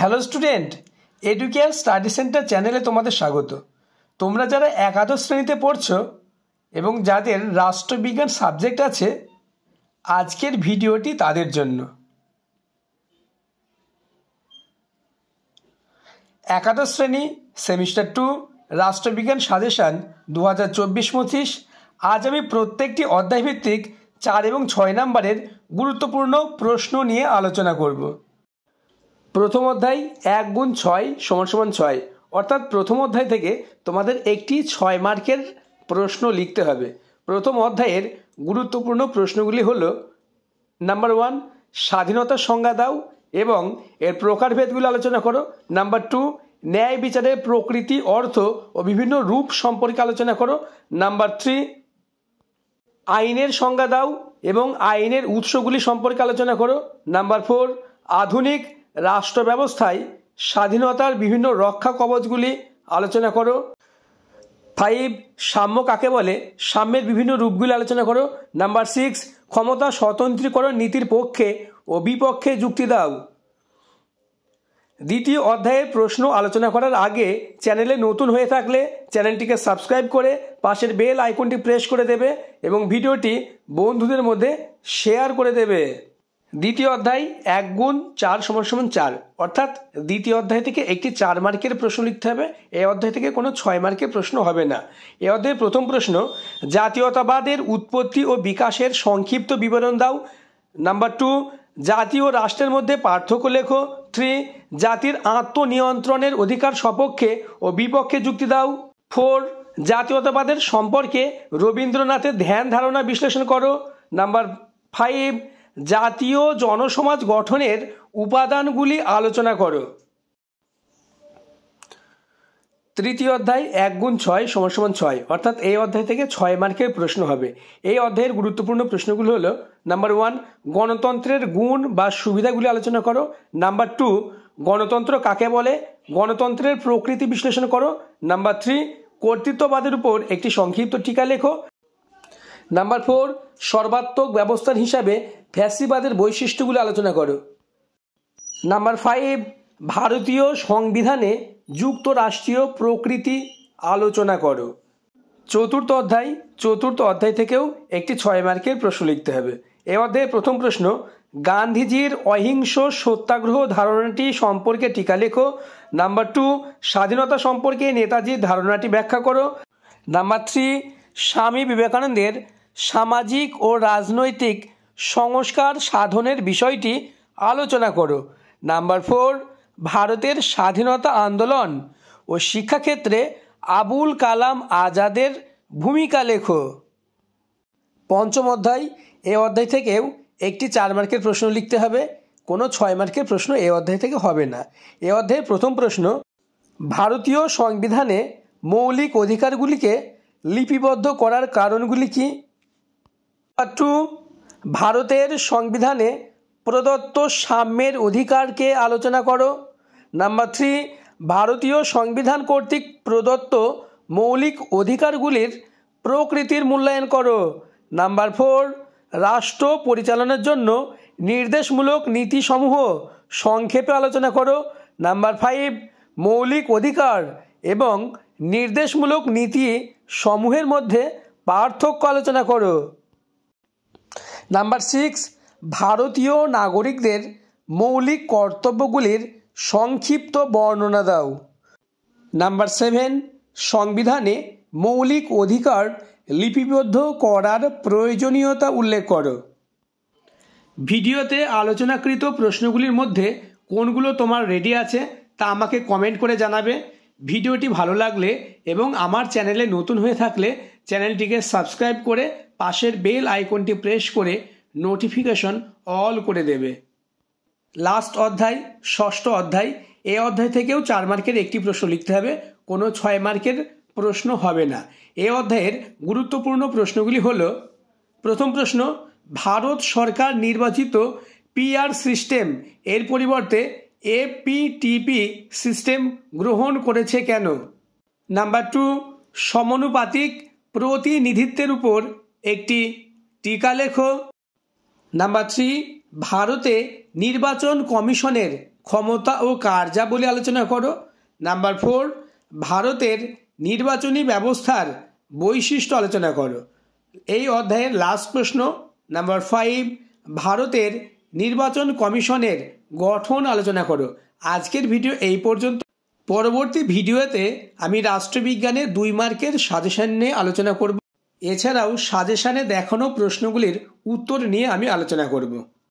Hello student, educare study centre চ্যানেলে তোমাদের স্বাগত। তোমরা যারা একাদশ শ্রেণীতে পড়ছো এবং যাদের রাষ্ট্রবিজ্ঞান সাবজেক্ট আছে, আজকের ভিডিওটি তাদের জন্য। একাদশ শ্রেণী সেমিস্টার 2 রাষ্ট্রবিজ্ঞান সাজেশান 2024-25। আজ আমি প্রত্যেকটি অধ্যায়ভিত্তিক 4 এবং 6 নম্বরের গুরুত্বপূর্ণ প্রশ্ন নিয়ে আলোচনা করব। প্রথম অধ্যায় 1 গুণ 6 = 6, অর্থাৎ প্রথম অধ্যায় থেকে তোমাদের একটি 6 মার্কের প্রশ্ন লিখতে হবে। প্রথম অধ্যায়ের গুরুত্বপূর্ণ প্রশ্নগুলি হলো: নাম্বার 1, স্বাধীনতার সংজ্ঞা দাও এবং এর প্রকারভেদগুলি আলোচনা করো। নাম্বার 2, ন্যায় বিচারের প্রকৃতি, অর্থ ও বিভিন্ন রূপ সম্পর্কে আলোচনা করো। নাম্বার 3, আইনের সংজ্ঞা দাও এবং আইনের উৎসগুলি সম্পর্কে আলোচনা করো। নাম্বার 4, আধুনিক রাষ্ট্র ব্যবস্থায় স্বাধীনতার বিভিন্ন রক্ষা কবচগুলি আলোচনা করো। 5, সাম্য কাকে বলে, সাম্যের বিভিন্ন রূপগুলি আলোচনা করো। নাম্বার 6, ক্ষমতা স্বতন্ত্রীকরণ নীতির পক্ষে ও বিপক্ষে যুক্তি দাও। দ্বিতীয় অধ্যায়ের প্রশ্ন আলোচনা করার আগে চ্যানেলে নতুন হয়ে থাকলে চ্যানেলটিকে সাবস্ক্রাইব করে পাশের বেল আইকনটি প্রেস করে দেবে এবং ভিডিওটি বন্ধুদের মধ্যে শেয়ার করে দেবে। দ্বিতীয় অধ্যায় 1 গুণ 4 = 4, অর্থাৎ দ্বিতীয় অধ্যায় থেকে একটি 4 মার্কের প্রশ্ন লিখতে হবে। এই অধ্যায় থেকে কোনো 6 মার্কের প্রশ্ন হবে না। এই অধ্যায়ের প্রথম প্রশ্ন: জাতীয়তাবাদের উৎপত্তি ও বিকাশের সংক্ষিপ্ত বিবরণ দাও। নাম্বার 2, জাতি ও রাষ্ট্রের মধ্যে পার্থক্য লেখো। 3, জাতির আত্মনিয়ন্ত্রণের অধিকার সপক্ষে ও বিপক্ষে যুক্তি দাও। 4, জাতীয়তাবাদের সম্পর্কে রবীন্দ্রনাথের ধ্যান ধারণা বিশ্লেষণ করো। নাম্বার 5, জাতীয় জনসমাজ গঠনের উপাদানগুলি আলোচনা করো। তৃতীয় অধ্যায় 1 গুণ 6 = 6, অর্থাৎ এই অধ্যায় থেকে 6 মার্কের প্রশ্ন হবে। এই অধ্যায়ের গুরুত্বপূর্ণ প্রশ্নগুলো হলো: নাম্বার 1, গণতন্ত্রের গুণ বা সুবিধাগুলি আলোচনা করো। নাম্বার 2, গণতন্ত্র কাকে বলে, গণতন্ত্রের প্রকৃতি বিশ্লেষণ করো। নাম্বার 3, কর্তৃত্ববাদের উপর একটি সংক্ষিপ্ত টিকা লেখো। নাম্বার 4, সর্বাত্মক ব্যবস্থার হিসাবে ফ্যাসিবাদের বৈশিষ্ট্যগুলি আলোচনা করো। নাম্বার 5, ভারতীয় সংবিধানে যুক্তরাষ্ট্রীয় প্রকৃতি আলোচনা করো। চতুর্থ অধ্যায় থেকেও একটি 6 মার্কের প্রশ্ন লিখতে হবে। এই অধ্যায়ের প্রথম প্রশ্ন: গান্ধীজির অহিংস সত্যাগ্রহ ধারণাটি সম্পর্কে টিকা লেখো। নাম্বার 2, স্বাধীনতা সম্পর্কে নেতাজির ধারণাটি ব্যাখ্যা করো। নাম্বার 3, স্বামী বিবেকানন্দের সামাজিক ও রাজনৈতিক সংস্কার সাধনের বিষয়টি আলোচনা করো। নাম্বার 4, ভারতের স্বাধীনতা আন্দোলন ও শিক্ষাক্ষেত্রে আবুল কালাম আজাদের ভূমিকা লেখো। পঞ্চম অধ্যায়, এই অধ্যায় থেকেও একটি 4 মার্কের প্রশ্ন লিখতে হবে। কোনো 6 মার্কের প্রশ্ন এই অধ্যায় থেকে হবে না। এই অধ্যায়ের প্রথম প্রশ্ন: ভারতীয় সংবিধানে মৌলিক অধিকারগুলিকে লিপিবদ্ধ করার কারণগুলি কি? নাম্বার 2, ভারতের সংবিধানে প্রদত্ত সাম্যের অধিকারকে আলোচনা করো। নাম্বার 3, ভারতীয় সংবিধান কর্তৃক প্রদত্ত মৌলিক অধিকারগুলির প্রকৃতির মূল্যায়ন করো। নাম্বার 4, রাষ্ট্র পরিচালনার জন্য নির্দেশমূলক নীতিসমূহ সংক্ষেপে আলোচনা করো। নাম্বার 5, মৌলিক অধিকার এবং নির্দেশমূলক নীতি সমূহের মধ্যে পার্থক্য আলোচনা করো। নাম্বার 6, ভারতীয় নাগরিকদের মৌলিক কর্তব্যগুলির সংক্ষিপ্ত বর্ণনা দাও। নাম্বার 7, সংবিধানে মৌলিক অধিকার লিপিবদ্ধ করার প্রয়োজনীয়তা উল্লেখ করো। ভিডিওতে আলোচনাকৃত প্রশ্নগুলির মধ্যে কোনগুলো তোমার রেডি আছে তা আমাকে কমেন্ট করে জানাবে। ভিডিওটি ভালো লাগলে এবং আমার ষষ্ঠ নতুন হয়ে থাকলে চ্যানেলটিকে সাবস্ক্রাইব করে পাশের বেল আইকনটি প্রেস করে নোটিফিকেশন অল করে দেবে। লাস্ট অধ্যায়, ষষ্ঠ অধ্যায়, এই অধ্যায় থেকেও 4 মার্কের একটি প্রশ্ন লিখতে হবে। কোনো 6 মার্কের প্রশ্ন হবে না। এই অধ্যায়ের গুরুত্বপূর্ণ প্রশ্নগুলি হলো: প্রথম প্রশ্ন: ভারত সরকার নির্বাচিত পিআর সিস্টেম এর পরিবর্তে এপিটিপি সিস্টেম গ্রহণ করেছে কেন? নাম্বার 2, সমানুপাতিক প্রতিনিধিত্বের উপর একটি টিকা লেখো। নাম্বার 3, ভারতে নির্বাচন কমিশনের ক্ষমতা ও কার্যাবলী আলোচনা করো। নাম্বার 4, ভারতের নির্বাচনী ব্যবস্থার বৈশিষ্ট্য আলোচনা করো। এই অধ্যায়ের লাস্ট প্রশ্ন নাম্বার 5, ভারতের নির্বাচন কমিশনের গঠন আলোচনা করো। আজকের ভিডিও এই পর্যন্ত। পরবর্তী ভিডিওতে আমি রাষ্ট্রবিজ্ঞানের 2 মার্কের সাজেশন নিয়ে আলোচনা করব। এছাড়াও সাজেশনে দেখানো প্রশ্নগুলির উত্তর নিয়ে আমি আলোচনা করব।